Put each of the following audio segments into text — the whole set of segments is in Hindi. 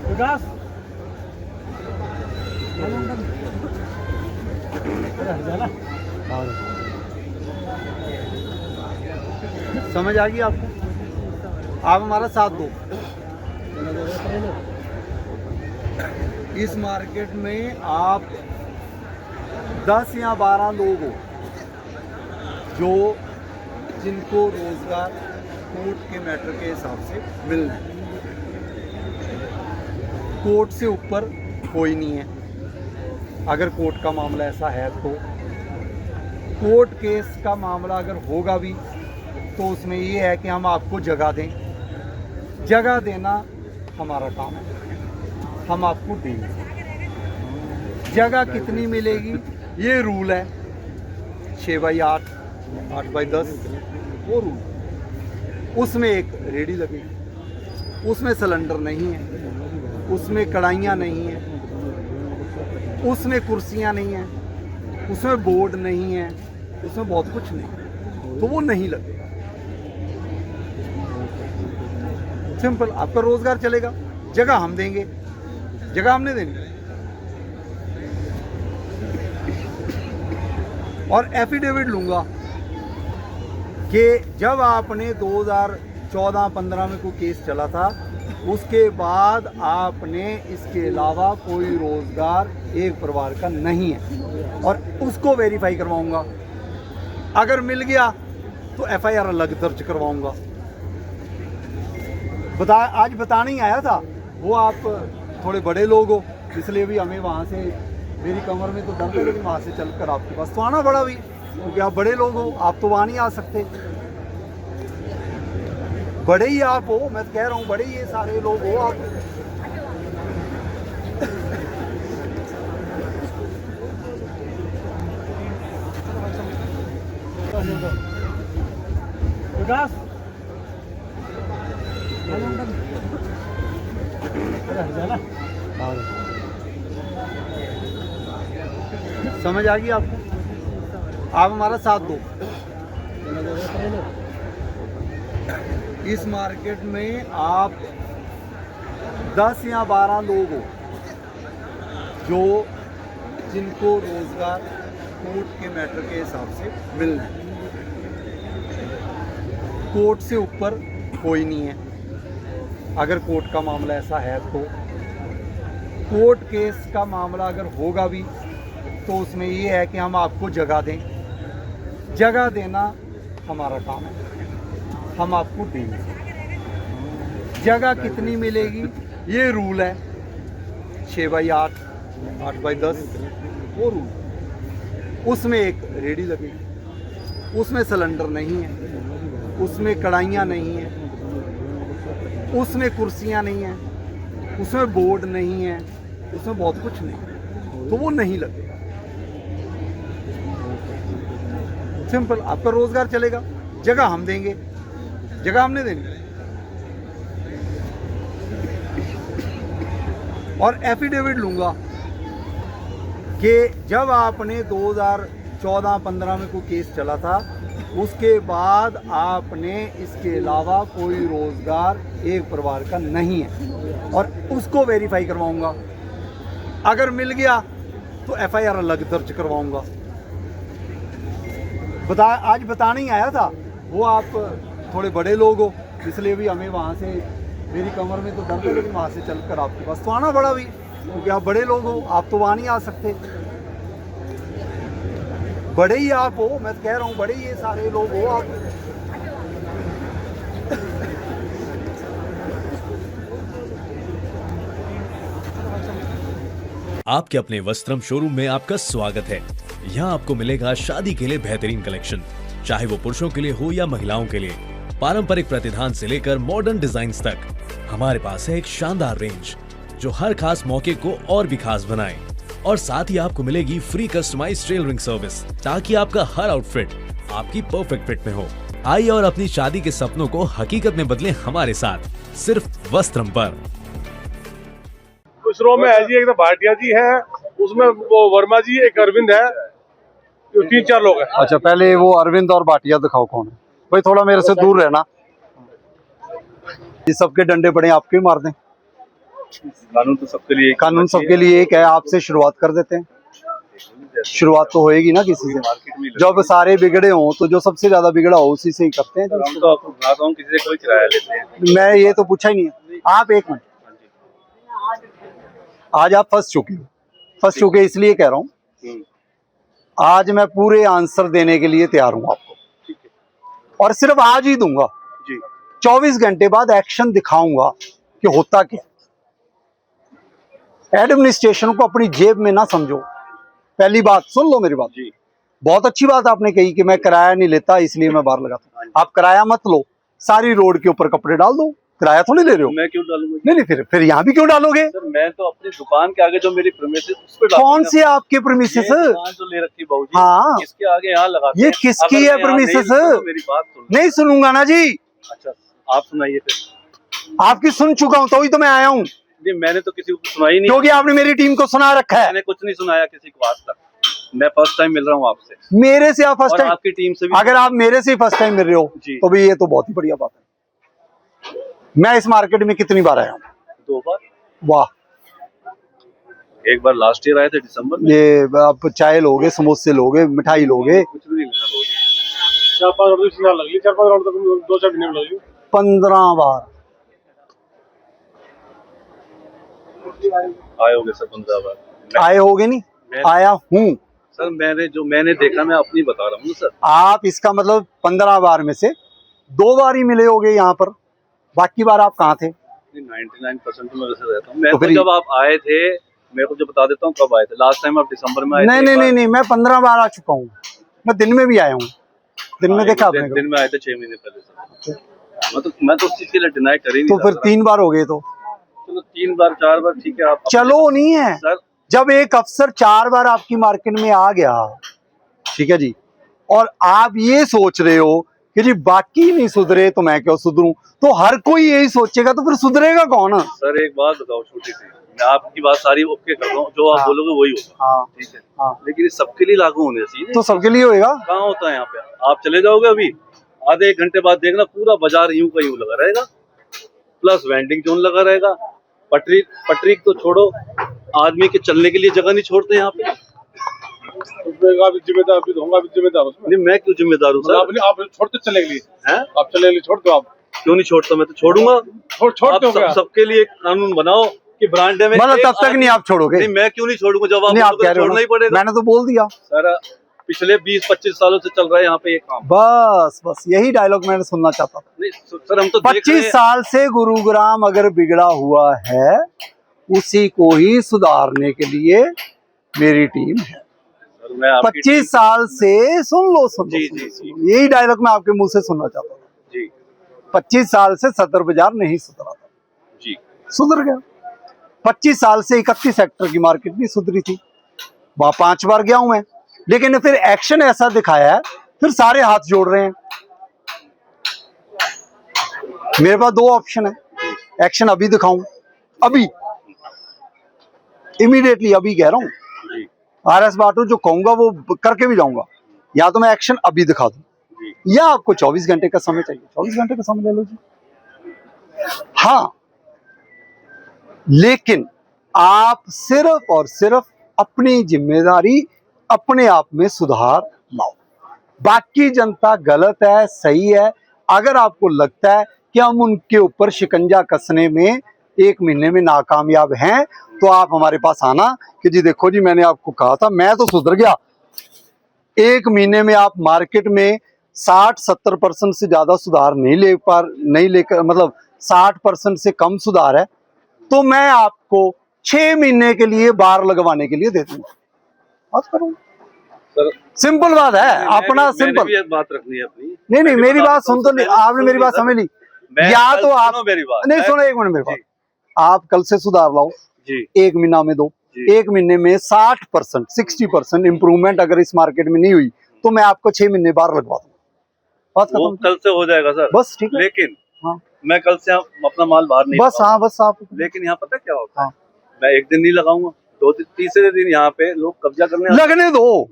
विकास समझ आ गई आपको? आप हमारा साथ दो। इस मार्केट में आप 10 या 12 लोग हो जो जिनको रोजगार कोर्ट के मैटर के हिसाब से मिल रहा है। कोर्ट से ऊपर कोई नहीं है। अगर कोर्ट का मामला ऐसा है तो कोर्ट केस का मामला अगर होगा भी तो उसमें ये है कि हम आपको जगह दें। जगह देना हमारा काम है, हम आपको देंगे। जगह कितनी मिलेगी ये रूल है, 6x8, 8x10 वो रूल। उसमें एक रेडी लगेगी, उसमें सिलेंडर नहीं है, उसमें कढ़ाइयाँ नहीं हैं, उसमें कुर्सियाँ नहीं हैं, उसमें बोर्ड नहीं है, उसमें बहुत कुछ नहीं है, तो वो नहीं लगेगा। सिंपल, आपका रोजगार चलेगा। जगह हम देंगे, जगह हमने देनी। और एफिडेविट लूंगा कि जब आपने 2014-15 में कोई केस चला था उसके बाद आपने इसके अलावा कोई रोजगार एक परिवार का नहीं है, और उसको वेरीफाई करवाऊंगा। अगर मिल गया तो एफआईआर अलग दर्ज करवाऊंगा। आज बताने ही आया था, वो आप थोड़े बड़े लोग हो इसलिए भी हमें वहाँ से, मेरी कमर में तो दर्द है लेकिन वहाँ से चलकर आपके पास तो आना पड़ा भी, क्योंकि आप बड़े लोग हो, आप तो वहाँ नहीं आ सकते। बड़े ही आप हो, मैं तो कह रहा हूँ बड़े ही ये सारे लोग हो आप। विकास समझ आ गई आपको? आप हमारा साथ दो। इस मार्केट में आप 10 या 12 लोग हो जो जिनको रोजगार कोर्ट के मैटर के हिसाब से मिल रहा है। कोर्ट से ऊपर कोई नहीं है। अगर कोर्ट का मामला ऐसा है तो कोर्ट केस का मामला अगर होगा भी तो उसमें ये है कि हम आपको जगह दें। जगह देना हमारा काम है, हम आपको देंगे। जगह कितनी मिलेगी ये रूल है, 6x8, 8x10 वो रूल। उसमें एक रेडी लगेगी, उसमें सिलेंडर नहीं है, उसमें कढ़ाइयाँ नहीं हैं, उसमें कुर्सियाँ नहीं हैं, उसमें बोर्ड नहीं है, उसमें बहुत कुछ नहीं है, तो वो नहीं लगेगा। सिंपल, आपका रोजगार चलेगा। जगह हम देंगे, जगह हमने देनी। और एफिडेविट लूंगा कि जब आपने 2014-15 में कोई केस चला था उसके बाद आपने इसके अलावा कोई रोजगार एक परिवार का नहीं है, और उसको वेरीफाई करवाऊंगा। अगर मिल गया तो एफआईआर अलग दर्ज करवाऊंगा। आज बताने ही आया था, वो आप थोड़े बड़े लोग हो इसलिए भी हमें वहाँ से, मेरी कमर में तो दर्द है लेकिन वहाँ से चलकर आपके पास तो आना पड़ा भी, क्योंकि आप बड़े लोग हो, आप तो वहाँ नहीं आ सकते। बड़े ही आप हो, मैं तो कह रहा हूँ बड़े ही ये सारे लोग हो आप। आपके अपने वस्त्रम शोरूम में आपका स्वागत है। यहाँ आपको मिलेगा शादी के लिए बेहतरीन कलेक्शन, चाहे वो पुरुषों के लिए हो या महिलाओं के लिए। पारंपरिक प्रतिधान से लेकर मॉडर्न डिजाइन्स तक हमारे पास है एक शानदार रेंज जो हर खास मौके को और भी खास बनाए। और साथ ही आपको मिलेगी फ्री कस्टमाइज्ड टेलरिंग सर्विस, ताकि आपका हर आउटफिट आपकी परफेक्ट फिट में हो। आइए और अपनी शादी के सपनों को हकीकत में बदलें हमारे साथ, सिर्फ वस्त्रम पर। उस रो में है जी, एक तो भाटिया जी है, उसमें वो वर्मा जी, एक अरविंद है, तो 3-4 लोग हैं। अच्छा, पहले वो अरविंद और भाटिया दिखाओ कौन है। भाई थोड़ा मेरे से दूर रहना। ये सबके डंडे पड़े आपके मार दें। कानून तो सबके लिए कानून सबके लिए एक है, आपसे शुरुआत कर देते हैं। शुरुआत तो होएगी ना किसी से। मार्केट में जब सारे बिगड़े हों तो जो सबसे ज्यादा बिगड़ा हो उसी से ही करते हैं। हम तो आपको बताता हूँ, किसी से कोई किराया लेते हैं। मैं ये तो पूछा ही नहीं है। आप एक मिनट, आज आप फंस चुके हो। फंस चुके इसलिए कह रहा हूँ, आज मैं पूरे आंसर देने के लिए तैयार हूँ आपको, और सिर्फ आज ही दूंगा जी। 24 घंटे बाद एक्शन दिखाऊंगा कि होता क्या। एडमिनिस्ट्रेशन को अपनी जेब में ना समझो। पहली बात सुन लो मेरी बात जी। बहुत अच्छी बात आपने कही कि मैं किराया नहीं लेता इसलिए मैं बाहर लगाता हूँ। आप किराया मत लो, सारी रोड के ऊपर कपड़े डाल दो, किराया थोड़ी ले रहे हो। मैं क्यों डालूंगा? नहीं फिर यहाँ भी क्यों डालोगे? सर मैं तो अपनी दुकान के आगे जो मेरी प्रेमिसेस उस पे कौन से आपके प्रेमिसेस? जो ले रखी बाबूजी, हाँ, इसके आगे यहाँ लगा। ये किसकी है प्रेमिसेस? मेरी बात सुन। नहीं सुनूंगा ना जी। अच्छा आप सुनाइए फिर। आपकी सुन चुका हूँ तो ही तो मैं आया हूँ। नहीं मैंने तो किसी को सुनाई नहीं, क्योंकि आपने मेरी टीम को सुना रखा है। मैंने कुछ नहीं सुनाया किसी को आज तक। मैं फर्स्ट टाइम मिल रहा हूँ आपसे। मेरे से आप फर्स्ट और टाइम? आपकी टीम से भी। अगर आप मेरे से फर्स्ट टाइम मिल रहे हो जी। तो भी ये तो बहुत ही बढ़िया बात है। मैं इस मार्केट में कितनी बार आया हूँ? 2 बार। वाह। एक बार लास्ट ईयर आए थे दिसंबर में। ये आप चाय लोगे, समोसे लोगे, मिठाई लोगे। कुछ भी नहीं लेना बाबूजी। 4-5 राउंड लग ली, 4-5 राउंड तक 2-4 दिन में लग ली। 15 बार आए होगे सर 15 बार। आए होगे? नहीं आया हूँ सर मैंने देखा, मैं अपनी बता रहा हूँ सर। आप इसका मतलब 15 बार में से 2 बार ही मिले होगे यहाँ पर, बाकी बार आप कहाँ थे? 99% मैं वैसे रहता हूँ। मैं तो तो फिर जब आप आए थे, मेरे को जो बता देता हूँ कब आए थे। लास्ट टाइम आप दिसंबर में आए नहीं थे। नहीं, मैं 15 बार आ चुका हूँ। मैं दिन में भी आया हूँ। दिन में देखा आपने? दिन में आए थे 6 महीने पहले सर। मैं तो उस चीज के लिए डिनाई कर ही नहीं। तो फिर 3 बार हो गए। तो चलो 3 बार 4 बार ठीक है। आप चलो नहीं है सर, जब एक अफसर 4 बार आपकी मार्केट में आ गया, ठीक है जी, और आप ये सोच रहे हो कि जी बाकी नहीं सुधरे तो मैं क्यों सुधरूं, तो हर कोई यही सोचेगा तो फिर सुधरेगा कौन? सर एक बात बताओ छोटी सी, मैं आपकी बात सारी ओके कर रहा हूँ, जो आप बोलोगे वही होगा। हाँ ठीक है। हाँ, लेकिन ये सबके लिए लागू होने चाहिए। तो सबके लिए होएगा। कहाँ होता है यहाँ पे? आप चले जाओगे अभी, आधे 1 घंटे बाद देखना पूरा बाजार यूं का यूं लगा रहेगा, प्लस वेंडिंग जोन लगा रहेगा। पटरी तो छोड़ो, आदमी के चलने के लिए जगह नहीं छोड़ते यहाँ पे। आप जिम्मेदार भी होगा, आप जिम्मेदार हो। नहीं मैं क्यों जिम्मेदार हूँ सर? आप छोड़ते चले के लिए हैं? आप चले के लिए छोड़ दो। आप क्यों नहीं छोड़ता? मैं तो छोड़ूंगा। छोड़ सबके लिए एक कानून बनाओ कि ब्रांड में मतलब तब तक नहीं आप छोड़ोगे? नहीं मैं क्यों नहीं छोड़ूंगा, जब नहीं, आप आप कह रहे हो छोड़ना ही पड़ेगा। मैंने तो बोल दिया सर पिछले 20-25 सालों से चल रहा है यहाँ पे ये काम। बस यही डायलॉग मैंने सुनना चाहता था। नहीं सर हम तो 25 साल से गुरुग्राम अगर बिगड़ा हुआ है, उसी को ही सुधारने के लिए मेरी टीम है। 25 साल से सुन लो जी, यही डायलॉग मैं आपके मुंह से सुनना चाहता था जी। 25 साल से सदर बाजार नहीं सुधरा था जी, सुधर गया। 25 साल से 31 सेक्टर की मार्केट नहीं सुधरी थी, वहां 5 बार गया हूं मैं, लेकिन फिर एक्शन ऐसा दिखाया है, फिर सारे हाथ जोड़ रहे हैं। मेरे पास 2 ऑप्शन है, एक्शन अभी दिखाऊं, अभी इमीडिएटली अभी कह रहा हूं, RS बाटू जो कहूंगा वो करके भी जाऊंगा, या तो मैं एक्शन अभी दिखा दूं, या आपको 24 घंटे का समय चाहिए, 24 घंटे का समय ले लो जी। हाँ, लेकिन आप सिर्फ और सिर्फ अपनी जिम्मेदारी, अपने आप में सुधार लाओ। बाकी जनता गलत है, सही है, अगर आपको लगता है कि हम उनके ऊपर शिकंजा कसने में 1 महीने में नाकामयाब हैं, तो आप हमारे पास आना कि जी देखो जी मैंने आपको कहा था, मैं तो सुधर गया। 1 महीने में आप मार्केट में 60-70% से ज्यादा सुधार नहीं लेकर मतलब 60% से कम सुधार है, तो मैं आपको 6 महीने के लिए बार लगवाने के लिए दे दूंगा। बात करूँ सर, सिंपल बात है अपना, सिंपल। भी एक बात रखनी है अपनी। नहीं मेरी बात सुन तो ली आपने, मेरी बात समझ ली। या तो आप मेरी बात नहीं सुनो, 1 मिनट मेरे पास, आप कल से सुधार लाओ जी, 1 महीना में दो, 1 महीने में 60% 60% इम्प्रूवमेंट अगर इस मार्केट में नहीं हुई तो मैं आपको 6 महीने बार लगवा दूंगा। बात वो कल से हो जाएगा सर, बस ठीक है। लेकिन हाँ, मैं कल से अपना माल बाहर नहीं बस हाँ, बस आप, लेकिन यहाँ पता क्या होता है, हाँ, मैं 1 दिन नहीं लगाऊंगा, 2 तीसरे दिन यहाँ पे लोग कब्जा करने लगने दो।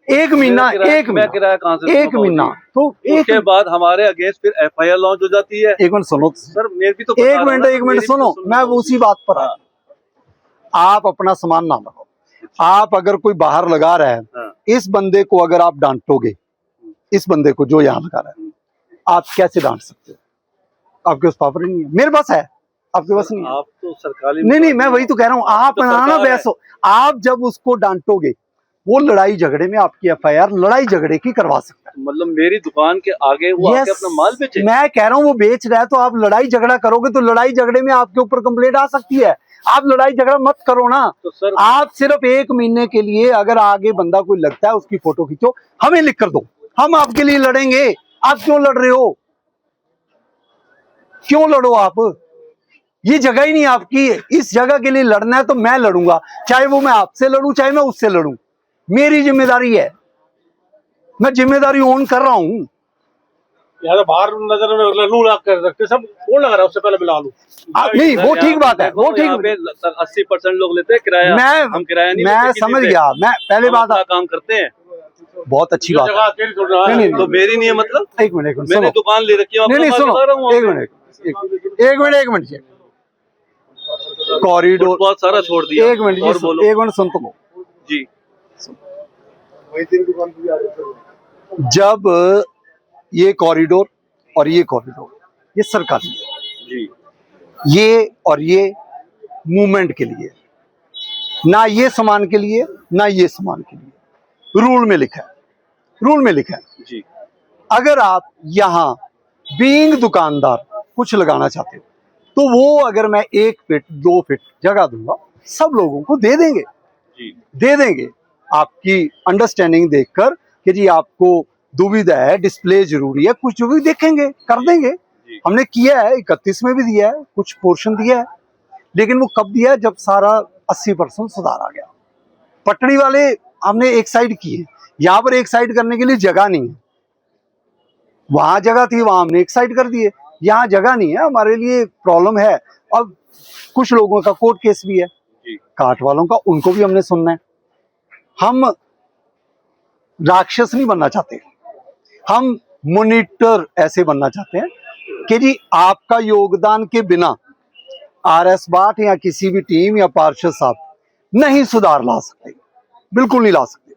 एक महीना मैं किराया कहाँ से एक दूंगा महीना बाबूजी? तो उसके बाद हमारे अगेंस्ट फिर FIR लॉन्च हो जाती है। एक मिनट सुनो सर मेरे भी तो एक मिनट सुनो, मैं उसी बात पर हाँ। आप अपना सामान ना लगाओ। आप अगर कोई बाहर लगा रहा है, हाँ। इस बंदे को अगर आप डांटोगे, इस बंदे को जो यहाँ लगा रहा है, आप कैसे डांट सकते हो? आपके पास पावर नहीं है, मेरे पास है, आपके पास नहीं है। आप तो सरकारी नहीं, मैं वही तो कह रहा हूँ, आप तो ना सरकार है। बहस हो। आप जब उसको डांटोगे, वो लड़ाई झगड़े में आपकी FIR लड़ाई झगड़े की करवा सकता है। मतलब मेरी दुकान के आगे वो आके अपना माल बेचे। मैं कह रहा हूँ वो बेच रहा है, तो आप लड़ाई झगड़ा करोगे तो लड़ाई झगड़े में आपके ऊपर कंप्लेंट आ सकती है। आप लड़ाई झगड़ा मत करो ना। तो सर आप सिर्फ एक महीने के लिए अगर आगे बंदा कोई लगता है उसकी फोटो खींचो, हमें लिख कर दो, हम आपके लिए लड़ेंगे। आप क्यों लड़ रहे हो? क्यों लड़ो आप? ये जगह ही नहीं आपकी। इस जगह के लिए लड़ना है तो मैं लड़ूंगा, चाहे वो मैं आपसे लड़ूं चाहे मैं उससे लड़ूं। मेरी जिम्मेदारी है, मैं जिम्मेदारी ओन कर रहा हूं। यहाँ तो बाहर नजर में लू लाग कर रखते सब, कौन लगा रहा है उससे पहले मिला लूं। नहीं वो ठीक बात है, वो ठीक। 80% लोग लेते हैं किराया। हम किराया नहीं मैं लेते, समझ गया। मैं पहले बात काम करते हैं। बहुत अच्छी बात है। नहीं, तो मेरी नहीं है मतलब। एक मिनट मैंने सुनो। दुकान ले रखी है, नहीं सुनो, एक मिनट कॉरिडोर बहुत सारा छोड़ दिया। एक मिनट और बोलो। एक मिनट सुन तो जी। जब ये कॉरिडोर और ये कॉरिडोर ये सरकारी है जी। ये और ये मूवमेंट के लिए, ना ये सामान के लिए ना ये सामान के लिए। रूल में लिखा है, रूल में लिखा है जी। अगर आप यहाँ बीइंग दुकानदार कुछ लगाना चाहते हो तो वो अगर मैं 1 फीट 2 फीट जगह दूंगा, सब लोगों को दे देंगे जी। दे देंगे। आपकी अंडरस्टैंडिंग देखकर कि जी आपको दुविधा है, डिस्प्ले जरूरी है, कुछ जो भी देखेंगे कर देंगे। हमने किया है, 31 में भी दिया है, कुछ पोर्शन दिया है, लेकिन वो कब दिया है? जब सारा 80% सुधार आ गया। पटड़ी वाले हमने एक साइड की है, यहाँ पर एक साइड करने के लिए जगह नहीं है। वहां जगह थी, वहां हमने एक साइड कर दिए, यहाँ जगह नहीं है, हमारे लिए प्रॉब्लम है। अब कुछ लोगों का कोर्ट केस भी है, काट वालों का, उनको भी हमने सुनना है। हम राक्षस नहीं बनना चाहते, हम मॉनिटर ऐसे बनना चाहते हैं कि जी आपका योगदान के बिना RS बाट या किसी भी टीम या पार्षद साहब नहीं सुधार ला सकते, बिल्कुल नहीं ला सकते।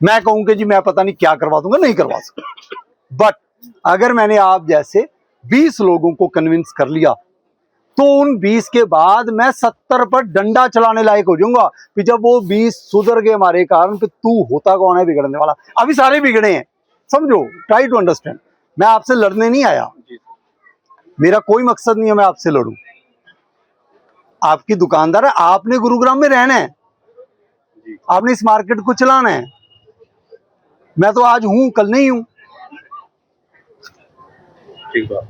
मैं कहूं कि जी मैं पता नहीं क्या करवा दूंगा, नहीं करवा सकता। बट अगर मैंने आप जैसे 20 लोगों को कन्विंस कर लिया तो उन 20 के बाद मैं 70 पर डंडा चलाने लायक हो जाऊंगा। कि जब वो 20 सुधर गए हमारे कारण, तो तू होता कौन है बिगड़ने वाला? अभी सारे बिगड़े हैं, समझो, ट्राई टू अंडरस्टैंड। मैं आपसे लड़ने नहीं आया, मेरा कोई मकसद नहीं है मैं आपसे लड़ूं। आपकी दुकानदार है, आपने गुरुग्राम में रहना है, आपने इस मार्केट को चलाना है। मैं तो आज हूं, कल नहीं हूं। ठीक बात।